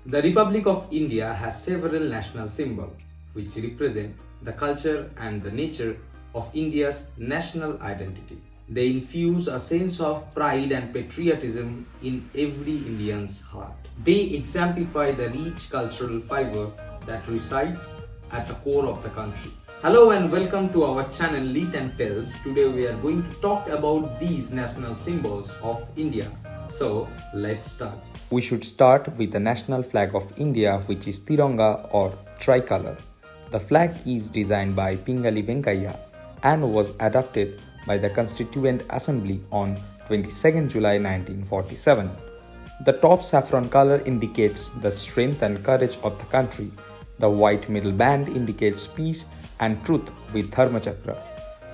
The Republic of India has several national symbols which represent the culture and the nature of India's national identity. They infuse a sense of pride and patriotism in every Indian's heart. They exemplify the rich cultural fiber that resides at the core of the country. Hello and welcome to our channel Lit and Tells. Today we are going to talk about these national symbols of India. So let's start. We should start with the national flag of India, which is Tiranga or tricolor. The flag is designed by Pingali Venkaiah and was adopted by the Constituent Assembly on 22nd July 1947. The top saffron color indicates the strength and courage of the country. The white middle band indicates peace and truth with Dharmachakra.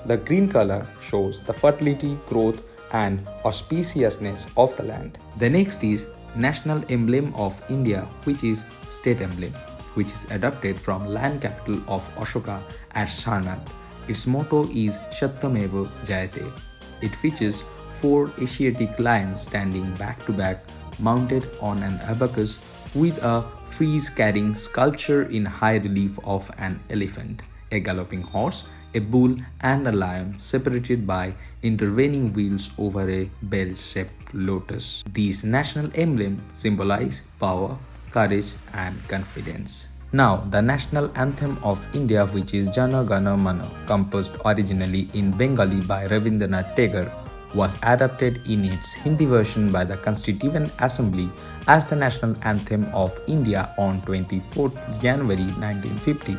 The green color shows the fertility, growth and auspiciousness of the land. The next is National Emblem of India, which is State Emblem, which is adopted from land capital of Ashoka at Sarnath. Its motto is Satyameva Jayate. It features four Asiatic lions standing back to back, mounted on an abacus with a frieze carrying sculpture in high relief of an elephant, a galloping horse, a bull and a lion separated by intervening wheels over a bell-shaped lotus. These national emblems symbolize power, courage and confidence. Now, the national anthem of India, which is Jana Gana Mana, composed originally in Bengali by Rabindranath Tagore, was adopted in its Hindi version by the Constituent Assembly as the national anthem of India on 24th January 1950.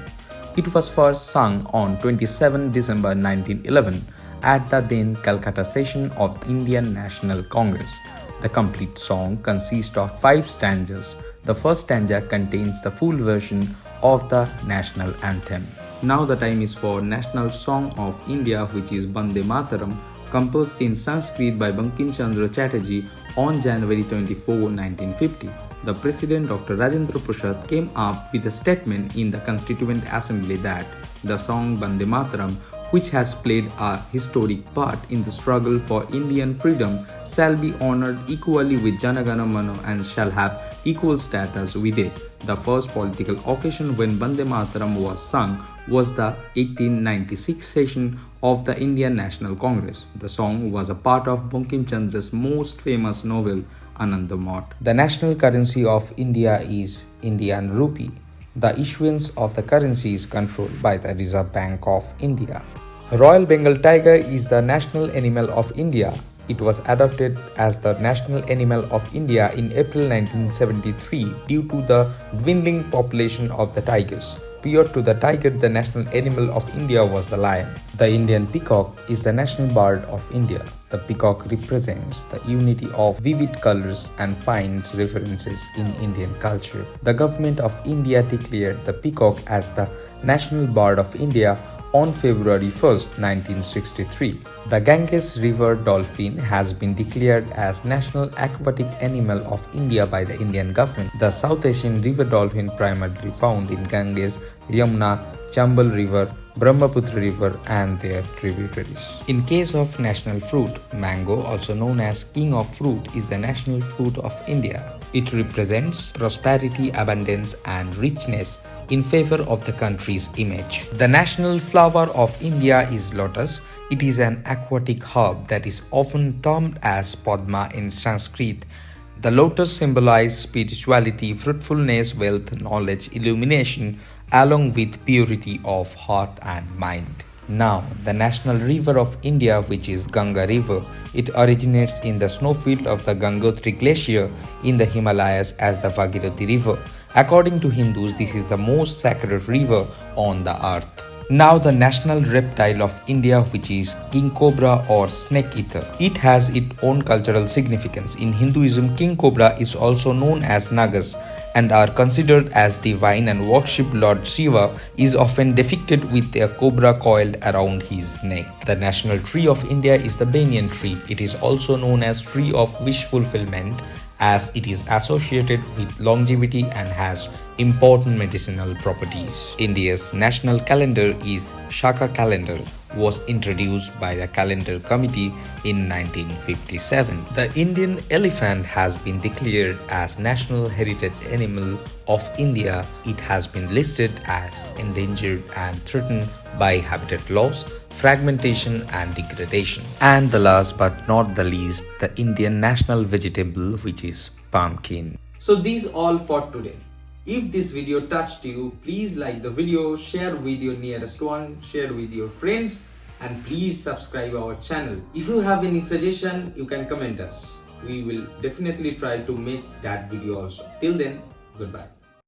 It was first sung on 27 December 1911 at the then Calcutta session of the Indian National Congress. The complete song consists of 5 stanzas. The first stanza contains the full version of the national anthem. Now the time is for National Song of India, which is Bande Mataram, composed in Sanskrit by Bankim Chandra Chatterjee on January 24, 1950. The President Dr. Rajendra Prasad came up with a statement in the Constituent Assembly that the song Bande Mataram, which has played a historic part in the struggle for Indian freedom, shall be honored equally with Jana Gana Mana and shall have equal status with it. The first political occasion when Bande Mataram was sung was the 1896 session of the Indian National Congress. The song was a part of Bankim Chandra's most famous novel, Anandamath. The national currency of India is Indian rupee. The issuance of the currency is controlled by the Reserve Bank of India. Royal Bengal tiger is the national animal of India. It was adopted as the national animal of India in April 1973 due to the dwindling population of the tigers. Prior to the tiger, the national animal of India was the lion. The Indian peacock is the national bird of India. The peacock represents the unity of vivid colors and finds references in Indian culture. The government of India declared the peacock as the national bird of India on February 1st, 1963. The Ganges River dolphin has been declared as national aquatic animal of India by the Indian government. The South Asian river dolphin primarily found in Ganges, Yamuna, Chambal River, Brahmaputra River and their tributaries. In case of national fruit, mango, also known as king of fruit, is the national fruit of India. It represents prosperity, abundance and richness in favor of the country's image. The national flower of India is lotus. It is an aquatic herb that is often termed as Padma in Sanskrit. The lotus symbolizes spirituality, fruitfulness, wealth, knowledge, illumination, along with purity of heart and mind. Now, the national river of India, which is Ganga River, it originates in the snowfield of the Gangotri Glacier in the Himalayas as the Bhagirathi River. According to Hindus, this is the most sacred river on the earth. Now the national reptile of India, which is king cobra or snake eater. It has its own cultural significance. In Hinduism, king cobra is also known as Nagas and are considered as divine, and worship Lord Shiva is often depicted with a cobra coiled around his neck. The national tree of India is the banyan tree. It is also known as tree of wish fulfillment as it is associated with longevity and has important medicinal properties. India's national calendar is Shaka calendar, was introduced by the Calendar Committee in 1957. The Indian elephant has been declared as National Heritage Animal of India. It has been listed as endangered and threatened by habitat loss, fragmentation and degradation. And the last but not the least, the Indian national vegetable, which is pumpkin. So these all for today. If this video touched you, please like the video, share with your nearest one, share with your friends, and please subscribe our channel. If you have any suggestion, you can comment us. We will definitely try to make that video also. Till then, goodbye.